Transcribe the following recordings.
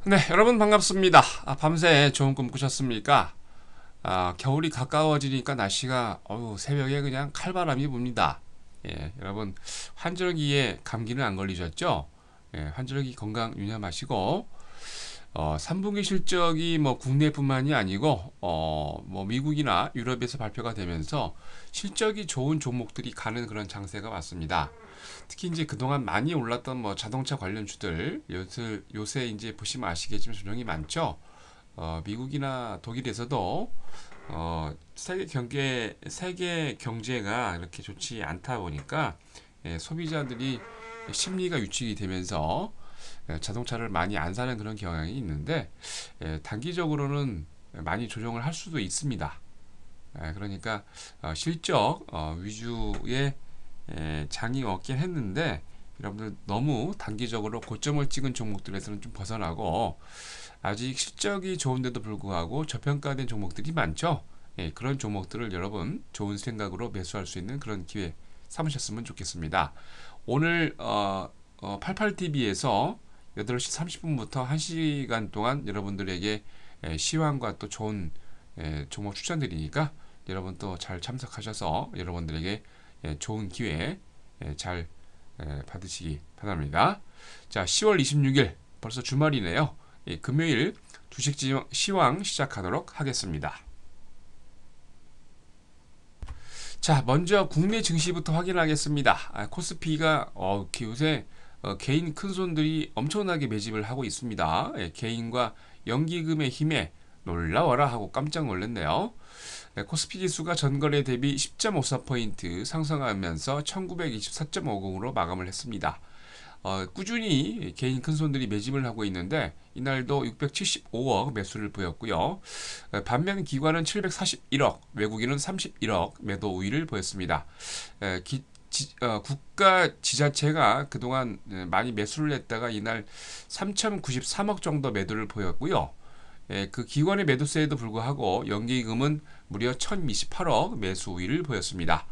네, 여러분 반갑습니다. 밤새 좋은 꿈 꾸셨습니까? 겨울이 가까워지니까 날씨가 새벽에 그냥 칼바람이 붑니다. 예, 여러분 환절기에 감기는 안 걸리셨죠? 예, 환절기 건강 유념하시고 3분기 실적이 뭐 국내뿐만이 아니고 뭐 미국이나 유럽에서 발표가 되면서 실적이 좋은 종목들이 가는 그런 장세가 왔습니다. 특히 이제 그동안 많이 올랐던 뭐 자동차 관련주들 요새 이제 보시면 아시겠지만 조정이 많죠. 미국이나 독일에서도 세계 경제가 이렇게 좋지 않다 보니까 소비자들이 심리가 유축이 되면서 자동차를 많이 안 사는 그런 경향이 있는데 단기적으로는 많이 조정을 할 수도 있습니다. 그러니까 실적 위주의 장이 없긴 했는데 여러분들 너무 단기적으로 고점을 찍은 종목들에서는 좀 벗어나고 아직 실적이 좋은데도 불구하고 저평가된 종목들이 많죠. 그런 종목들을 여러분 좋은 생각으로 매수할 수 있는 그런 기회 삼으셨으면 좋겠습니다. 오늘 88TV에서 8시 30분부터 1시간 동안 여러분들에게 시황과 또 좋은 종목 추천드리니까 여러분 또 잘 참석하셔서 여러분들에게 좋은 기회 잘 받으시기 바랍니다. 자, 10월 26일 벌써 주말이네요. 금요일 주식 시황 시작하도록 하겠습니다. 자, 먼저 국내 증시부터 확인하겠습니다. 코스피가 요새 개인 큰손들이 엄청나게 매집을 하고 있습니다. 개인과 연기금의 힘에 놀라워라 하고 깜짝 놀랐네요. 코스피 지수가 전거래 대비 10.54포인트 상승하면서 1924.50으로 마감을 했습니다. 꾸준히 개인 큰손들이 매집을 하고 있는데 이날도 675억 매수를 보였고요. 반면 기관은 741억, 외국인은 31억 매도 우위를 보였습니다. 국가 지자체가 그동안 많이 매수를 했다가 이날 3,093억 정도 매도를 보였고요. 그 기관의 매도세에도 불구하고 연기금은 무려 1,028억 매수 우위를 보였습니다.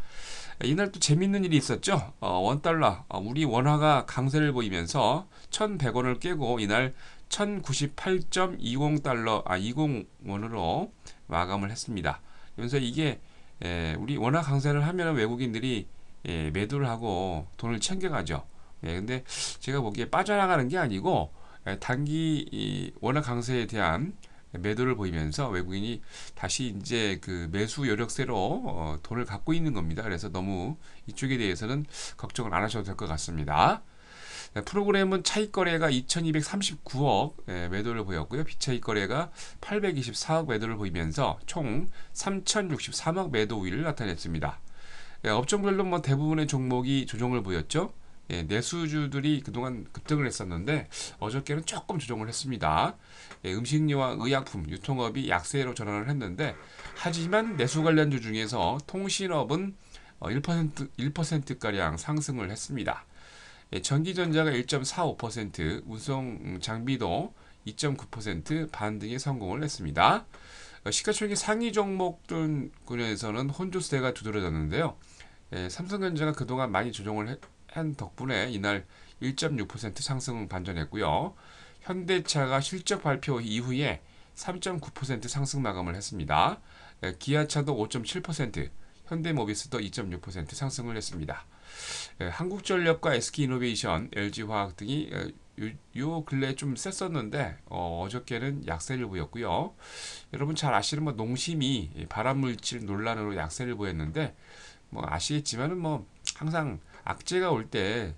이날 또 재밌는 일이 있었죠. 원달러, 우리 원화가 강세를 보이면서 1,100원을 깨고 이날 1,098.20달러, 20원으로 마감을 했습니다. 그래서 이게 우리 원화 강세를 하면 외국인들이 매도를 하고 돈을 챙겨가죠. 근데 제가 보기에 빠져나가는 게 아니고 단기 원화 강세에 대한 매도를 보이면서 외국인이 다시 이제 그 매수 여력세로 돈을 갖고 있는 겁니다. 그래서 너무 이쪽에 대해서는 걱정을 안 하셔도 될 것 같습니다. 프로그램은 차익 거래가 2239억 매도를 보였고요. 비차익 거래가 824억 매도를 보이면서 총 3063억 매도 우위를 나타냈습니다. 업종별로 뭐 대부분의 종목이 조정을 보였죠. 내수주들이 그동안 급등을 했었는데 어저께는 조금 조정을 했습니다. 음식료와 의약품, 유통업이 약세로 전환을 했는데 하지만 내수 관련주 중에서 통신업은 1%가량 상승을 했습니다. 전기전자가 1.45%, 운송 장비도 2.9% 반등에 성공을 했습니다. 시가총액 상위 종목군에서는 혼조세가 두드러졌는데요. 삼성전자가 그동안 많이 조정을 한 덕분에 이날 1.6% 상승 반전했고요. 현대차가 실적 발표 이후에 3.9% 상승 마감을 했습니다. 기아차도 5.7%, 현대모비스도 2.6% 상승을 했습니다. 한국전력과 SK이노베이션, LG화학 등이 요 근래 좀 셌었는데 어저께는 약세를 보였고요. 여러분 잘 아시는 뭐 농심이 발암물질 논란으로 약세를 보였는데 뭐 아시겠지만은 뭐 항상 악재가 올 때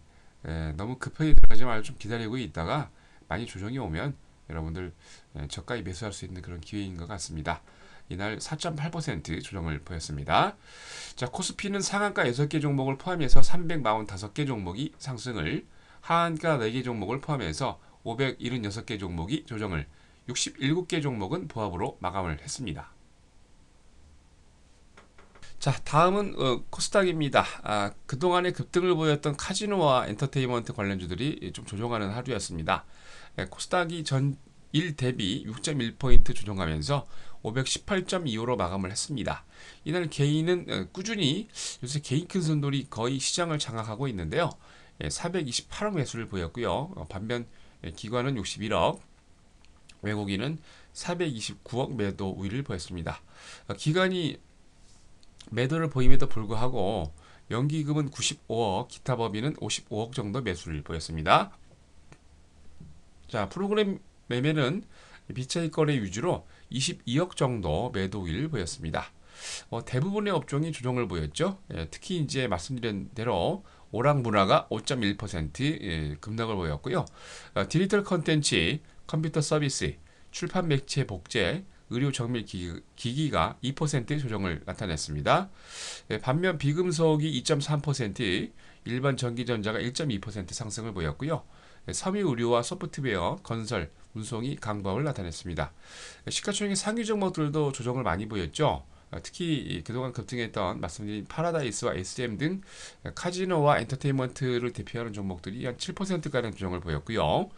너무 급하게 들어가지 말고 좀 기다리고 있다가 많이 조정이 오면 여러분들 저가에 매수할 수 있는 그런 기회인 것 같습니다. 이날 4.8% 조정을 보였습니다. 자, 코스피는 상한가 6개 종목을 포함해서 345개 종목이 상승을, 하한가 4개 종목을 포함해서 576개 종목이 조정을, 67개 종목은 보합으로 마감을 했습니다. 자, 다음은 코스닥입니다. 그동안에 급등을 보였던 카지노와 엔터테인먼트 관련주들이 좀 조정하는 하루였습니다. 코스닥이 전일 대비 6.1포인트 조정하면서 518.25로 마감을 했습니다. 이날 개인은 꾸준히 요새 개인 큰 손들이 거의 시장을 장악하고 있는데요. 428억 매수를 보였고요. 반면 기관은 61억, 외국인은 429억 매도 우위를 보였습니다. 기관이 매도를 보임에도 불구하고 연기금은 95억, 기타 법인은 55억 정도 매수를 보였습니다. 자, 프로그램 매매는 비차익 거래 위주로 22억 정도 매도 우위를 보였습니다. 대부분의 업종이 조정을 보였죠. 특히 이제 말씀드린 대로 오락문화가 5.1% 급락을 보였고요. 디지털 컨텐츠, 컴퓨터 서비스, 출판 매체 복제, 의료 정밀 기기가 2% 조정을 나타냈습니다. 반면 비금속이 2.3%, 일반 전기전자가 1.2% 상승을 보였고요. 섬유 의료와 소프트웨어, 건설, 운송이 강보합을 나타냈습니다. 시가총액 상위 종목들도 조정을 많이 보였죠. 특히 그동안 급등했던 말씀드린 파라다이스와 SM 등 카지노와 엔터테인먼트를 대표하는 종목들이 한 7%가량 조정을 보였고요.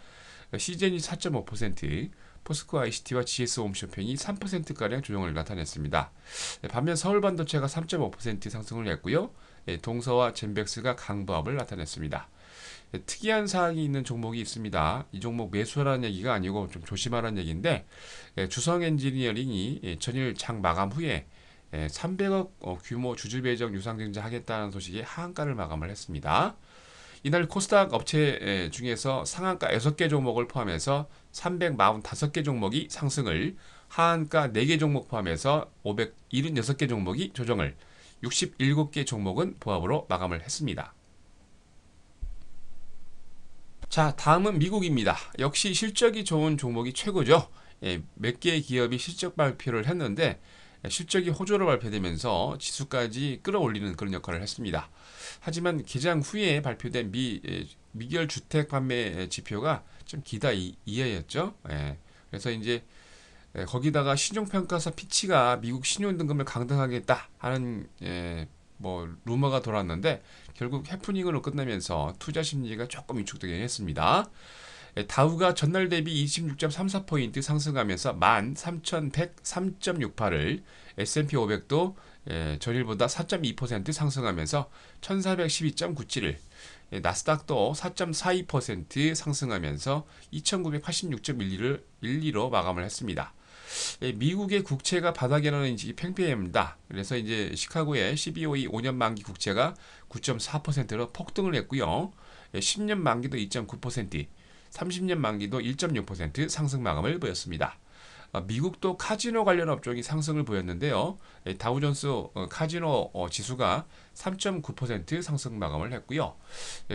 시젠이 4.5%, 포스코 ICT와 GS 홈쇼핑이 3%가량 조정을 나타냈습니다. 반면 서울반도체가 3.5% 상승을 했고요. 동서와 젠백스가 강보합을 나타냈습니다. 특이한 사항이 있는 종목이 있습니다. 이 종목 매수하라는 얘기가 아니고 좀 조심하라는 얘기인데, 주성 엔지니어링이 전일 장 마감 후에 300억 규모 주주 배정 유상증자 하겠다는 소식에 하한가를 마감을 했습니다. 이날 코스닥 업체 중에서 상한가 6개 종목을 포함해서 345개 종목이 상승을, 하한가 4개 종목 포함해서 576개 종목이 조정을, 67개 종목은 보합으로 마감을 했습니다. 자, 다음은 미국입니다. 역시 실적이 좋은 종목이 최고죠. 몇 개의 기업이 실적 발표를 했는데 실적이 호조로 발표되면서 지수까지 끌어올리는 그런 역할을 했습니다. 하지만 개장 후에 발표된 미결 주택 판매 지표가 좀 기다 이하였죠. 그래서 이제 거기다가 신용평가사 피치가 미국 신용등급을 강등하겠다 하는 뭐 루머가 돌았는데 결국 해프닝으로 끝나면서 투자 심리가 조금 위축되긴 했습니다. 다우가 전날 대비 26.34포인트 상승하면서 13,103.68을, S&P 500도 전일보다 4.2% 상승하면서 1,412.97을, 나스닥도 4.42% 상승하면서 2,986.12로 마감을 했습니다. 미국의 국채가 바닥에 나는 인식이 팽팽합니다. 그래서 이제 시카고의 CBOE 5년 만기 국채가 9.4%로 폭등을 했고요. 10년 만기도 2.9%, 30년 만기도 1.6% 상승 마감을 보였습니다. 미국도 카지노 관련 업종이 상승을 보였는데요. 다우존스 카지노 지수가 3.9% 상승 마감을 했고요.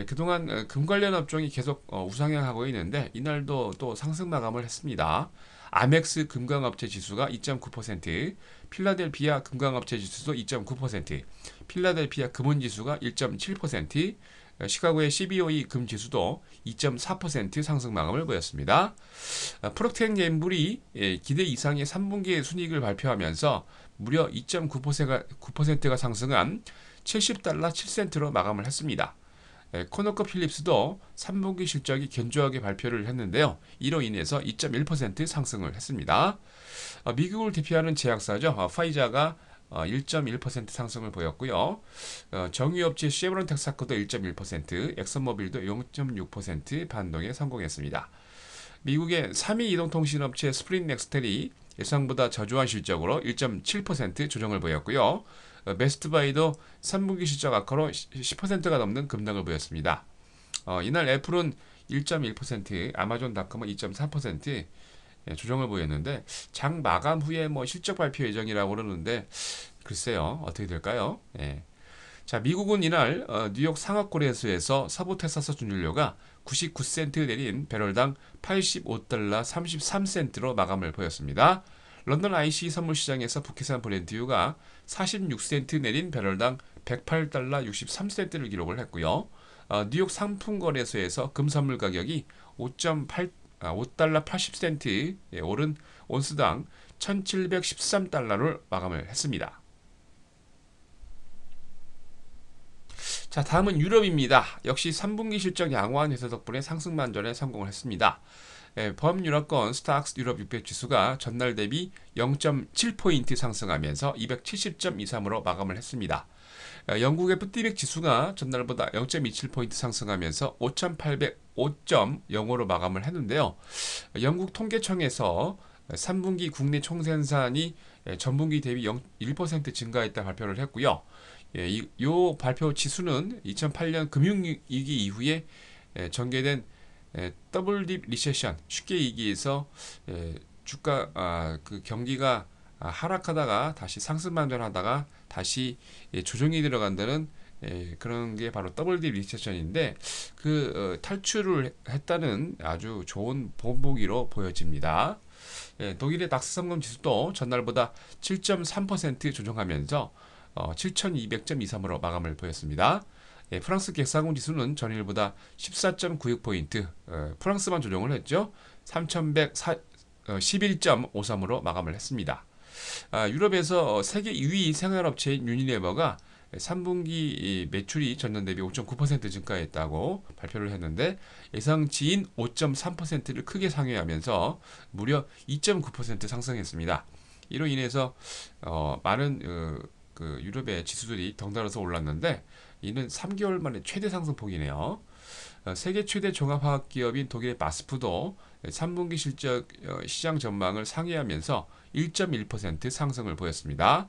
그동안 금 관련 업종이 계속 우상향하고 있는데 이날도 또 상승 마감을 했습니다. 아멕스 금광업체 지수가 2.9%, 필라델피아 금광업체 지수도 2.9%, 필라델피아 금은지수가 1.7%, 시카고의 CBOE 금지수도 2.4% 상승 마감을 보였습니다. 프록트 앤 갬블이 기대 이상의 3분기 순이익을 발표하면서 무려 2.9%가 상승한 70달러 7센트로 마감을 했습니다. 코너커필립스도 3분기 실적이 견조하게 발표를 했는데요. 이로 인해서 2.1% 상승을 했습니다. 미국을 대표하는 제약사죠. 파이자가 1.1% 상승을 보였고요. 정유업체 쉐브론 텍사코도 1.1%, 엑슨모빌도 0.6% 반등에 성공했습니다. 미국의 3위 이동통신업체 스프링 넥스텔이 예상보다 저조한 실적으로 1.7% 조정을 보였고요. 베스트바이도 3분기 실적 악화로 10%가 넘는 급락을 보였습니다. 이날 애플은 1.1%, 아마존닷컴은 2.4% 조정을 보였는데 장 마감 후에 뭐 실적 발표 예정이라고 그러는데 글쎄요 어떻게 될까요? 자, 미국은 이날 뉴욕 상하거래소에서 서부 텍사스 준유료가 99센트 내린 배럴당 85달러 33센트로 마감을 보였습니다. 런던 IC 선물시장에서 북해산 브렌트유가 46센트 내린 배럴당 108달러 63센트를 기록을 했고요. 뉴욕 상품거래소에서 금선물 가격이 5달러 80센트 오른 온스당 1713달러를 마감을 했습니다. 자, 다음은 유럽입니다. 역시 3분기 실적 양호한 회사 덕분에 상승 반전에 성공을 했습니다. 범유럽권 스탁스 유럽 600 지수가 전날 대비 0.7포인트 상승하면서 270.23으로 마감을 했습니다. 영국의 푸티맥 지수가 전날보다 0.27포인트 상승하면서 5,805.05로 마감을 했는데요. 영국 통계청에서 3분기 국내 총생산이 전분기 대비 1% 증가했다 발표를 했고요. 이 발표 지수는 2008년 금융위기 이후에 전개된 더블 딥 리세션, 쉽게 얘기해서 주가 그 경기가 하락하다가 다시 상승 반전하다가 다시 조정이 들어간다는 그런 게 바로 더블 딥 리세션인데 그 탈출을 했다는 아주 좋은 본보기로 보여집니다. 독일의 닥스 성금 지수도 전날보다 7.3% 조정하면서 7,200.23으로 마감을 보였습니다. 프랑스 객사공 지수는 전일보다 14.96포인트, 프랑스만 조정을 했죠. 3,111.53으로 마감을 했습니다. 유럽에서 세계 2위 생활업체인 유니레버가 3분기 매출이 전년 대비 5.9% 증가했다고 발표를 했는데 예상치인 5.3%를 크게 상회하면서 무려 2.9% 상승했습니다. 이로 인해서 많은 그 유럽의 지수들이 덩달아서 올랐는데 이는 3개월 만에 최대 상승폭이네요. 세계 최대 종합화학기업인 독일의 바스프도 3분기 실적 시장 전망을 상회하면서 1.1% 상승을 보였습니다.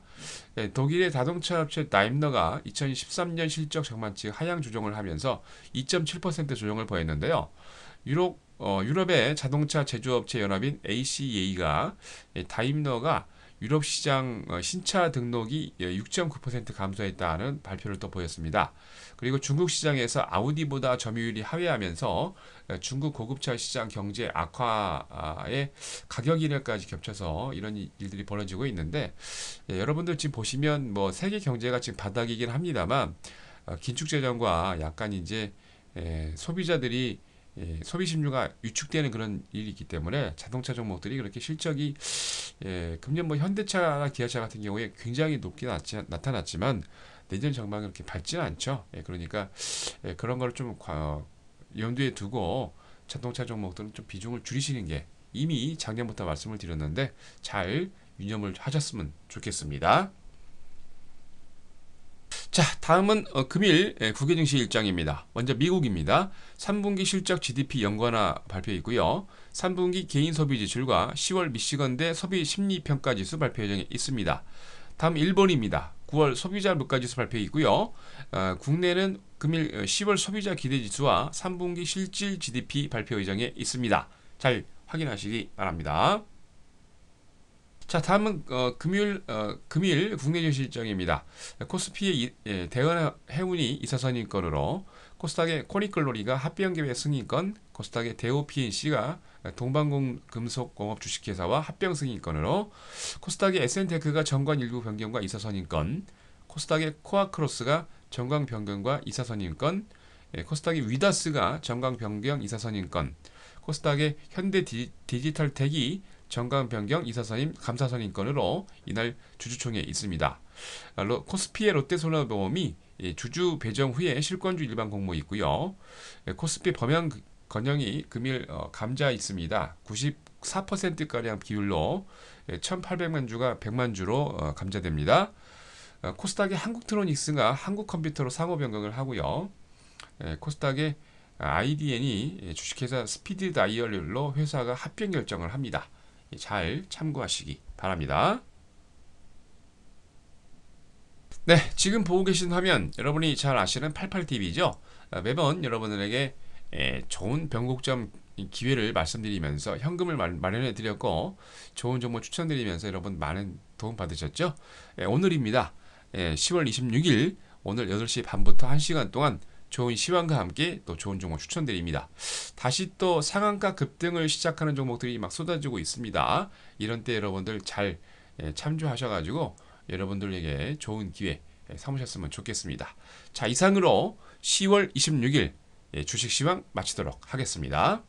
독일의 자동차 업체 다임러가 2013년 실적 전망치 하향 조정을 하면서 2.7% 조정을 보였는데요. 유럽의 자동차 제조업체 연합인 ACA가 다임러가 유럽 시장 신차 등록이 6.9% 감소했다는 발표를 또 보였습니다. 그리고 중국 시장에서 아우디보다 점유율이 하회하면서 중국 고급차 시장 경제 악화에 가격 인하까지 겹쳐서 이런 일들이 벌어지고 있는데 여러분들 지금 보시면 뭐 세계 경제가 지금 바닥이긴 합니다만 긴축 재정과 약간 이제 소비자들이 소비 심리가 위축되는 그런 일이 있기 때문에 자동차 종목들이 그렇게 실적이 금년 뭐 현대차나 기아차 같은 경우에 굉장히 높게 나타났지만 내년 전망이 그렇게 밝지는 않죠. 그러니까 그런 걸 좀 염두에 두고 자동차 종목들은 좀 비중을 줄이시는 게 이미 작년부터 말씀을 드렸는데 잘 유념을 하셨으면 좋겠습니다. 자, 다음은 금일 국외 증시 일정입니다. 먼저 미국입니다. 3분기 실적 GDP 연관화 발표 있고요. 3분기 개인 소비 지출과 10월 미시건대 소비 심리 평가 지수 발표 예정에 있습니다. 다음 일본입니다. 9월 소비자 물가 지수 발표 있고요. 국내는 금일 10월 소비자 기대 지수와 3분기 실질 GDP 발표 예정에 있습니다. 잘 확인하시기 바랍니다. 자, 다음은 금일 국내 증시 일정입니다. 코스피의 대은 해운이 이사선임권으로 코스닥의 코닉글로리가 합병계획 승인권, 코스닥의 대우 PNC가 동방금속공업 주식회사와 합병 승인권으로 코스닥의 SN테크가 정관 일부 변경과 이사선임권, 코스닥의 코아크로스가 정관 변경과 이사선임권, 코스닥의 위다스가 정관 변경 이사선임권, 코스닥의 현대디지털텍이 정관 변경 이사선임 감사선임권으로 이날 주주총회에 있습니다. 코스피의 롯데손해보험이 주주 배정 후에 실권주 일반 공모 있고요. 코스피 범용 건영이 금일 감자 있습니다. 94%가량 비율로 1,800만 주가 100만 주로 감자됩니다. 코스닥의 한국트로닉스가 한국컴퓨터로 상호 변경을 하고요. 코스닥의 IDN이 주식회사 스피드 다이얼로 회사가 합병 결정을 합니다. 잘 참고하시기 바랍니다. 네, 지금 보고 계신 화면 여러분이 잘 아시는 88TV죠. 매번 여러분들에게 좋은 변곡점 기회를 말씀드리면서 현금을 마련해 드렸고 좋은 정보 추천드리면서 여러분 많은 도움 받으셨죠? 오늘입니다. 10월 26일 오늘 8시 반부터 1시간 동안 좋은 시황과 함께 또 좋은 종목 추천드립니다. 다시 또 상한가 급등을 시작하는 종목들이 막 쏟아지고 있습니다. 이런 때 여러분들 잘 참조하셔가지고 여러분들에게 좋은 기회 삼으셨으면 좋겠습니다. 자, 이상으로 10월 26일 주식 시황 마치도록 하겠습니다.